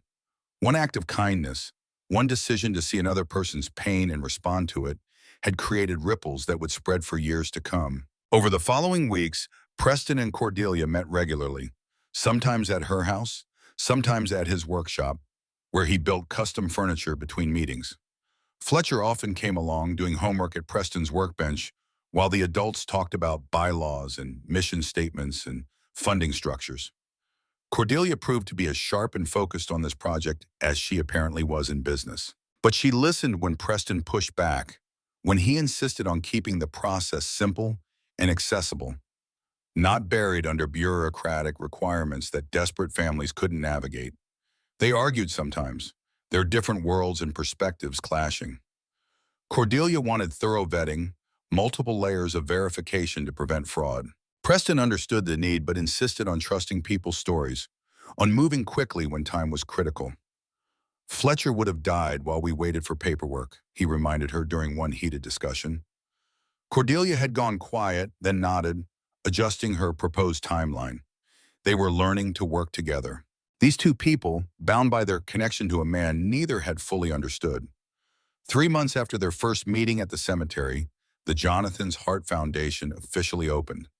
One act of kindness, one decision to see another person's pain and respond to it, had created ripples that would spread for years to come. Over the following weeks, Preston and Cordelia met regularly, sometimes at her house, sometimes at his workshop, where he built custom furniture between meetings. Fletcher often came along doing homework at Preston's workbench while the adults talked about bylaws and mission statements and funding structures. Cordelia proved to be as sharp and focused on this project as she apparently was in business. But she listened when Preston pushed back, when he insisted on keeping the process simple and accessible, not buried under bureaucratic requirements that desperate families couldn't navigate. They argued sometimes, their different worlds and perspectives clashing. Cordelia wanted thorough vetting, multiple layers of verification to prevent fraud. Preston understood the need but insisted on trusting people's stories, on moving quickly when time was critical. "Fletcher would have died while we waited for paperwork," he reminded her during one heated discussion. Cordelia had gone quiet, then nodded, adjusting her proposed timeline. They were learning to work together. These two people, bound by their connection to a man neither had fully understood. 3 months after their first meeting at the cemetery, the Jonathan's Heart Foundation officially opened.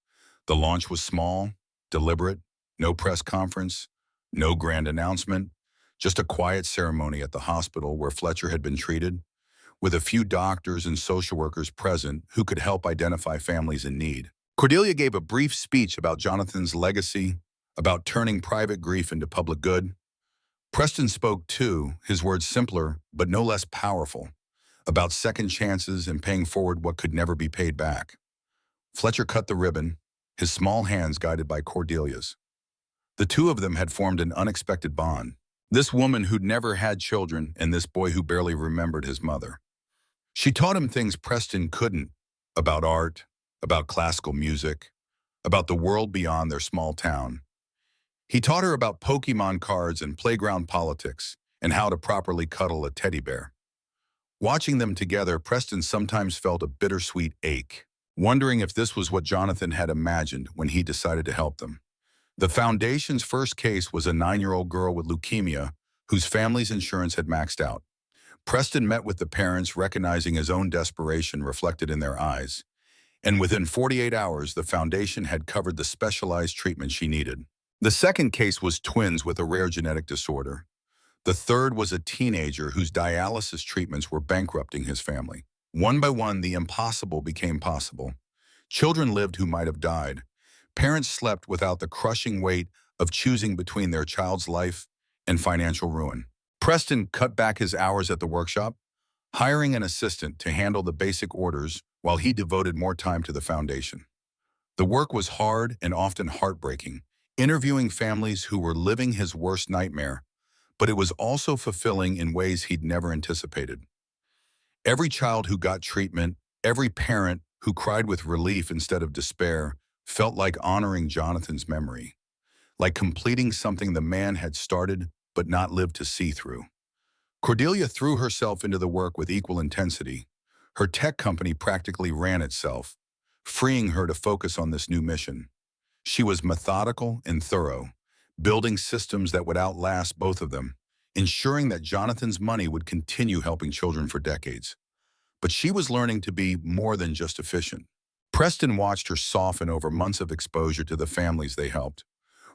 The launch was small, deliberate, no press conference, no grand announcement, just a quiet ceremony at the hospital where Fletcher had been treated, with a few doctors and social workers present who could help identify families in need. Cordelia gave a brief speech about Jonathan's legacy, about turning private grief into public good. Preston spoke too, his words simpler but no less powerful, about second chances and paying forward what could never be paid back. Fletcher cut the ribbon, his small hands guided by Cordelia's. The two of them had formed an unexpected bond. This woman who'd never had children and this boy who barely remembered his mother. She taught him things Preston couldn't, about art, about classical music, about the world beyond their small town. He taught her about Pokemon cards and playground politics and how to properly cuddle a teddy bear. Watching them together, Preston sometimes felt a bittersweet ache, wondering if this was what Jonathan had imagined when he decided to help them. The foundation's first case was a 9-year-old girl with leukemia whose family's insurance had maxed out. Preston met with the parents, recognizing his own desperation reflected in their eyes. And within 48 hours, the foundation had covered the specialized treatment she needed. The second case was twins with a rare genetic disorder. The third was a teenager whose dialysis treatments were bankrupting his family. One by one, the impossible became possible. Children lived who might have died. Parents slept without the crushing weight of choosing between their child's life and financial ruin. Preston cut back his hours at the workshop, hiring an assistant to handle the basic orders while he devoted more time to the foundation. The work was hard and often heartbreaking, interviewing families who were living his worst nightmare, but it was also fulfilling in ways he'd never anticipated. Every child who got treatment, every parent who cried with relief instead of despair, felt like honoring Jonathan's memory, like completing something the man had started but not lived to see through. Cordelia threw herself into the work with equal intensity. Her tech company practically ran itself, freeing her to focus on this new mission. She was methodical and thorough, building systems that would outlast both of them, ensuring that Jonathan's money would continue helping children for decades. But she was learning to be more than just efficient. Preston watched her soften over months of exposure to the families they helped,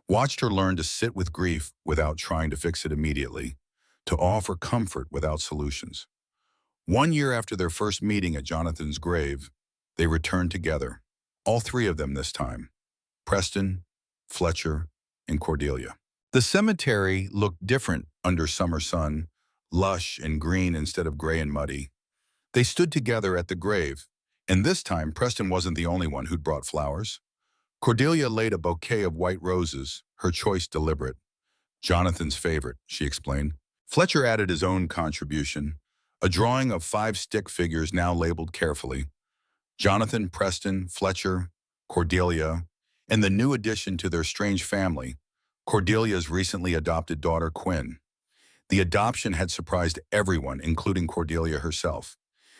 watched her learn to sit with grief without trying to fix it immediately, to offer comfort without solutions. 1 year after their first meeting at Jonathan's grave, they returned together, all three of them this time, Preston, Fletcher, and Cordelia. The cemetery looked different under summer sun, lush and green instead of gray and muddy. They stood together at the grave, and this time Preston wasn't the only one who'd brought flowers. Cordelia laid a bouquet of white roses, her choice deliberate. Jonathan's favorite, she explained. Fletcher added his own contribution, a drawing of 5 stick figures now labeled carefully. Jonathan, Preston, Fletcher, Cordelia, and the new addition to their strange family, Cordelia's recently adopted daughter, Quinn. The adoption had surprised everyone, including Cordelia herself.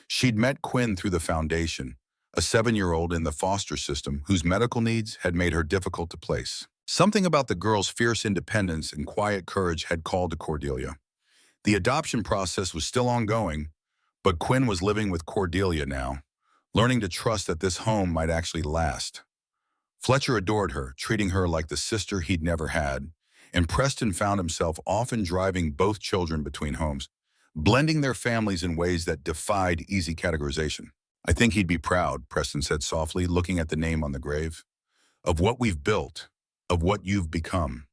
She'd met Quinn through the foundation, a 7-year-old in the foster system whose medical needs had made her difficult to place. Something about the girl's fierce independence and quiet courage had called to Cordelia. The adoption process was still ongoing, but Quinn was living with Cordelia now, learning to trust that this home might actually last. Fletcher adored her, treating her like the sister he'd never had, and Preston found himself often driving both children between homes, blending their families in ways that defied easy categorization. "I think he'd be proud," Preston said softly, looking at the name on the grave, "of what we've built, of what you've become."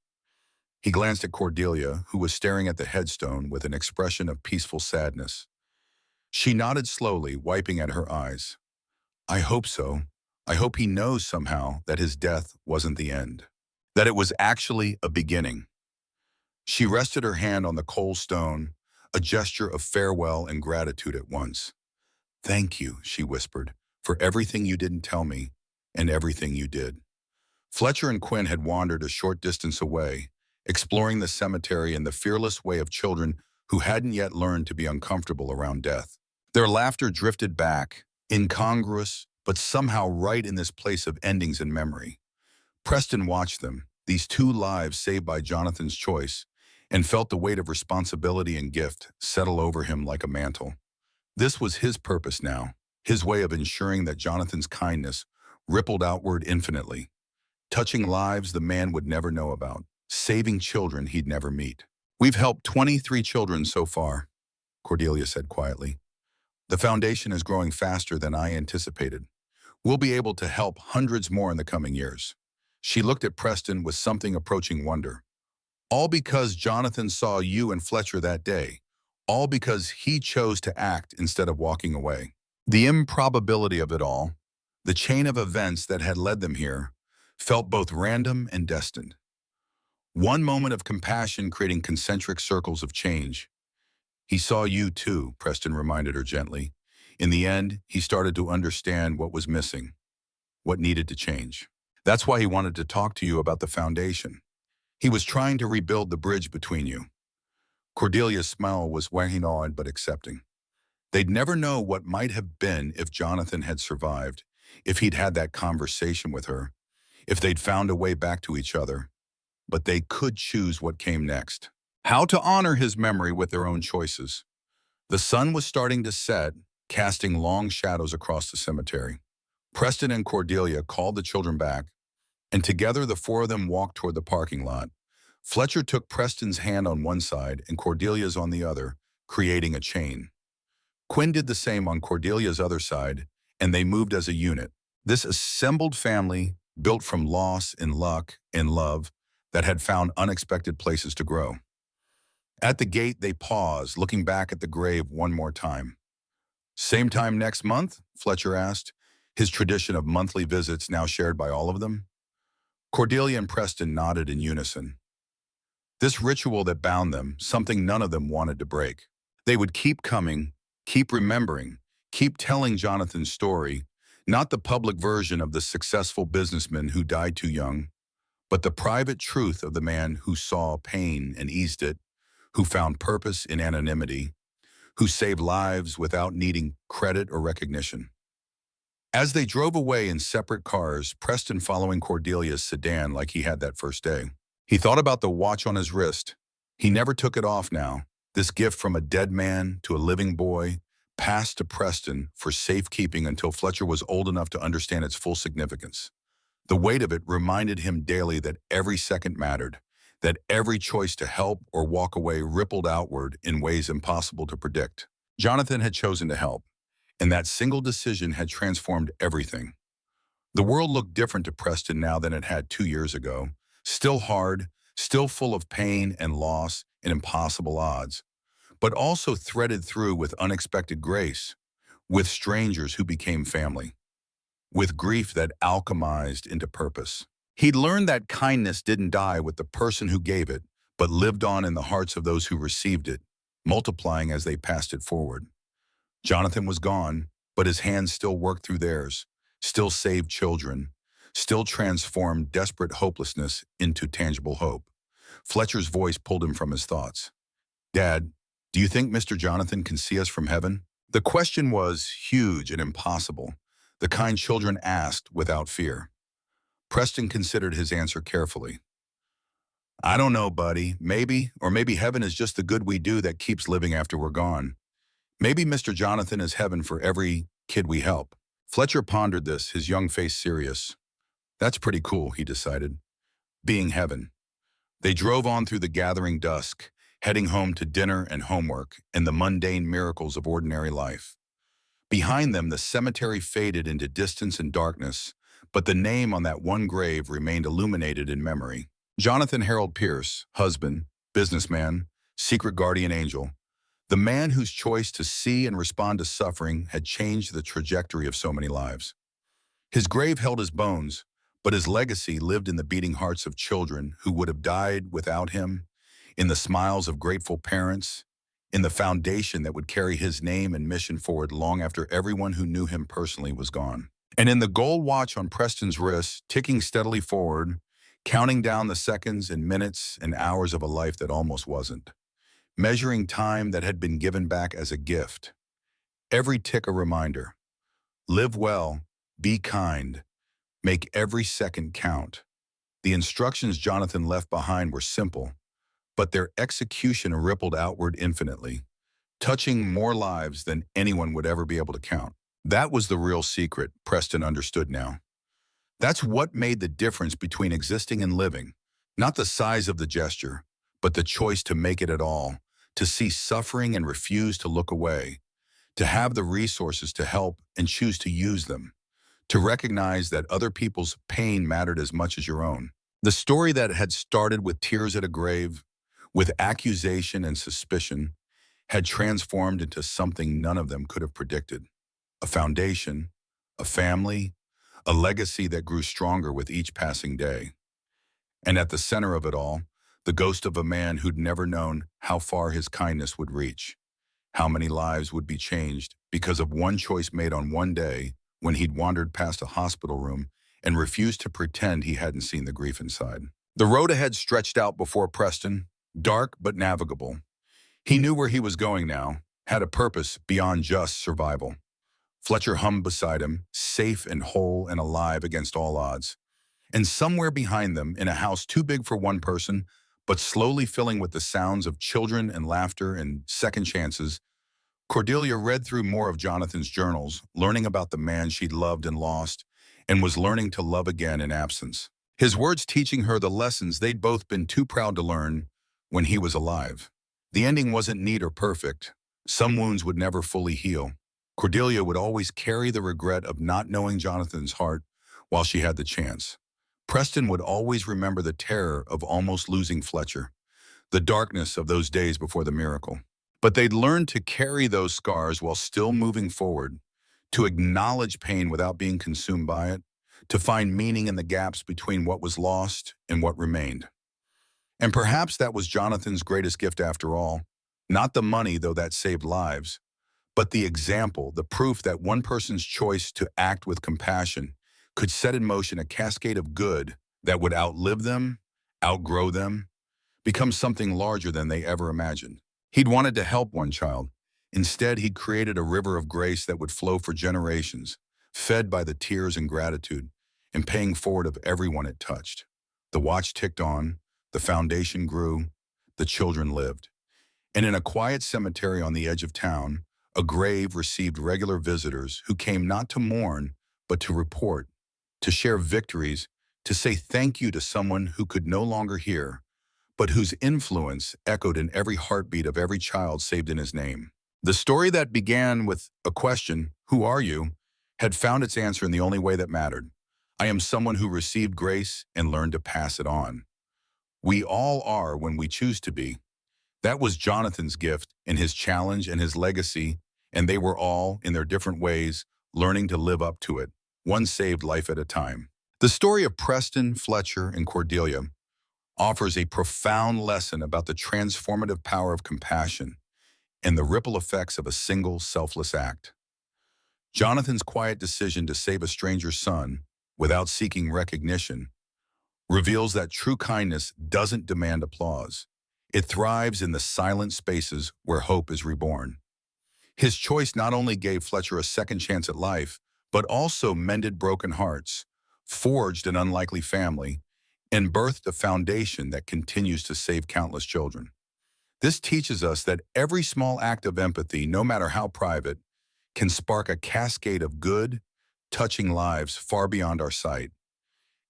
He glanced at Cordelia, who was staring at the headstone with an expression of peaceful sadness. She nodded slowly, wiping at her eyes. "I hope so. I hope he knows somehow that his death wasn't the end, that it was actually a beginning." She rested her hand on the cold stone, a gesture of farewell and gratitude at once. "Thank you," she whispered, "for everything you didn't tell me and everything you did." Fletcher and Quinn had wandered a short distance away, exploring the cemetery in the fearless way of children who hadn't yet learned to be uncomfortable around death. Their laughter drifted back, incongruous, but somehow right in this place of endings and memory. Preston watched them, these 2 lives saved by Jonathan's choice, and felt the weight of responsibility and gift settle over him like a mantle. This was his purpose now, his way of ensuring that Jonathan's kindness rippled outward infinitely, touching lives the man would never know about, saving children he'd never meet. "We've helped 23 children so far," Cordelia said quietly. "The foundation is growing faster than I anticipated. We'll be able to help hundreds more in the coming years." She looked at Preston with something approaching wonder. "All because Jonathan saw you and Fletcher that day. All because he chose to act instead of walking away." The improbability of it all, the chain of events that had led them here, felt both random and destined. One moment of compassion creating concentric circles of change. He saw you too, Preston reminded her gently. In the end, he started to understand what was missing, what needed to change. That's why he wanted to talk to you about the foundation. He was trying to rebuild the bridge between you. Cordelia's smile was waning but accepting. They'd never know what might have been if Jonathan had survived, if he'd had that conversation with her, if they'd found a way back to each other. But they could choose what came next. How to honor his memory with their own choices. The sun was starting to set, casting long shadows across the cemetery. Preston and Cordelia called the children back, and together the four of them walked toward the parking lot. Fletcher took Preston's hand on one side and Cordelia's on the other, creating a chain. Quinn did the same on Cordelia's other side, and they moved as a unit. This assembled family, built from loss and luck and love, that had found unexpected places to grow. At the gate, they paused, looking back at the grave one more time. Same time next month? Fletcher asked, his tradition of monthly visits now shared by all of them. Cordelia and Preston nodded in unison. This ritual that bound them, something none of them wanted to break. They would keep coming, keep remembering, keep telling Jonathan's story, not the public version of the successful businessman who died too young, but the private truth of the man who saw pain and eased it, who found purpose in anonymity, who saved lives without needing credit or recognition. As they drove away in separate cars, Preston following Cordelia's sedan like he had that first day. He thought about the watch on his wrist. He never took it off now. This gift from a dead man to a living boy, passed to Preston for safekeeping until Fletcher was old enough to understand its full significance. The weight of it reminded him daily that every second mattered, that every choice to help or walk away rippled outward in ways impossible to predict. Jonathan had chosen to help, and that single decision had transformed everything. The world looked different to Preston now than it had 2 years ago. Still hard, still full of pain and loss and impossible odds, but also threaded through with unexpected grace, with strangers who became family, with grief that alchemized into purpose. He'd learned that kindness didn't die with the person who gave it, but lived on in the hearts of those who received it, multiplying as they passed it forward. Jonathan was gone, but his hands still worked through theirs, still saved children, still transformed desperate hopelessness into tangible hope. Fletcher's voice pulled him from his thoughts. "Dad, do you think Mr. Jonathan can see us from heaven?" The question was huge and impossible, the kind children asked without fear. Preston considered his answer carefully. "I don't know, buddy. Or maybe heaven is just the good we do that keeps living after we're gone. Maybe Mr. Jonathan is heaven for every kid we help." Fletcher pondered this, his young face serious. That's pretty cool, he decided. Being heaven. They drove on through the gathering dusk, heading home to dinner and homework and the mundane miracles of ordinary life. Behind them, the cemetery faded into distance and darkness, but the name on that one grave remained illuminated in memory. Jonathan Harold Pierce, husband, businessman, secret guardian angel, the man whose choice to see and respond to suffering had changed the trajectory of so many lives. His grave held his bones, but his legacy lived in the beating hearts of children who would have died without him, in the smiles of grateful parents, in the foundation that would carry his name and mission forward long after everyone who knew him personally was gone. And in the gold watch on Preston's wrist, ticking steadily forward, counting down the seconds and minutes and hours of a life that almost wasn't, measuring time that had been given back as a gift. Every tick a reminder. Live well, be kind, make every second count. The instructions Jonathan left behind were simple, but their execution rippled outward infinitely, touching more lives than anyone would ever be able to count. That was the real secret, Preston understood now. That's what made the difference between existing and living, not the size of the gesture, but the choice to make it at all, to see suffering and refuse to look away, to have the resources to help and choose to use them, to recognize that other people's pain mattered as much as your own. The story that had started with tears at a grave, with accusation and suspicion, had transformed into something none of them could have predicted. A foundation, a family, a legacy that grew stronger with each passing day. And at the center of it all, the ghost of a man who'd never known how far his kindness would reach, how many lives would be changed because of one choice made on one day when he'd wandered past a hospital room and refused to pretend he hadn't seen the grief inside. The road ahead stretched out before Preston, dark but navigable. He knew where he was going now, had a purpose beyond just survival. Fletcher hummed beside him, safe and whole and alive against all odds. And somewhere behind them, in a house too big for one person, but slowly filling with the sounds of children and laughter and second chances, Cordelia read through more of Jonathan's journals, learning about the man she'd loved and lost, and was learning to love again in absence. His words teaching her the lessons they'd both been too proud to learn when he was alive. The ending wasn't neat or perfect. Some wounds would never fully heal. Cordelia would always carry the regret of not knowing Jonathan's heart while she had the chance. Preston would always remember the terror of almost losing Fletcher, the darkness of those days before the miracle. But they'd learned to carry those scars while still moving forward, to acknowledge pain without being consumed by it, to find meaning in the gaps between what was lost and what remained. And perhaps that was Jonathan's greatest gift after all, not the money, though that saved lives, but the example, the proof that one person's choice to act with compassion could set in motion a cascade of good that would outlive them, outgrow them, become something larger than they ever imagined. He'd wanted to help one child. Instead, he'd created a river of grace that would flow for generations, fed by the tears and gratitude, and paying forward of everyone it touched. The watch ticked on, the foundation grew, the children lived. And in a quiet cemetery on the edge of town, a grave received regular visitors who came not to mourn, but to report, to share victories, to say thank you to someone who could no longer hear, but whose influence echoed in every heartbeat of every child saved in his name. The story that began with a question, "Who are you?" had found its answer in the only way that mattered. I am someone who received grace and learned to pass it on. We all are when we choose to be. That was Jonathan's gift and his challenge and his legacy, and they were all, in their different ways, learning to live up to it, one saved life at a time. The story of Preston, Fletcher, and Cordelia offers a profound lesson about the transformative power of compassion and the ripple effects of a single selfless act. Jonathan's quiet decision to save a stranger's son without seeking recognition reveals that true kindness doesn't demand applause. It thrives in the silent spaces where hope is reborn. His choice not only gave Fletcher a second chance at life, but also mended broken hearts, forged an unlikely family, and birthed a foundation that continues to save countless children. This teaches us that every small act of empathy, no matter how private, can spark a cascade of good, touching lives far beyond our sight.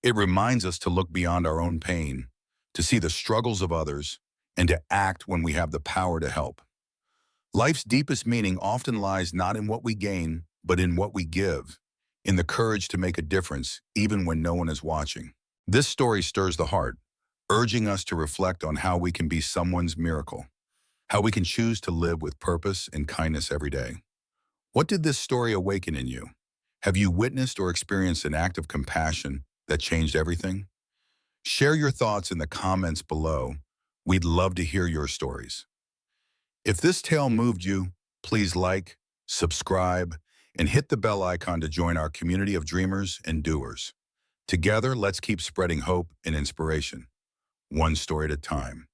It reminds us to look beyond our own pain, to see the struggles of others, and to act when we have the power to help. Life's deepest meaning often lies not in what we gain, but in what we give, in the courage to make a difference even when no one is watching. This story stirs the heart, urging us to reflect on how we can be someone's miracle, how we can choose to live with purpose and kindness every day. What did this story awaken in you? Have you witnessed or experienced an act of compassion that changed everything? Share your thoughts in the comments below. We'd love to hear your stories. If this tale moved you, please like, subscribe, and hit the bell icon to join our community of dreamers and doers. Together, let's keep spreading hope and inspiration, one story at a time.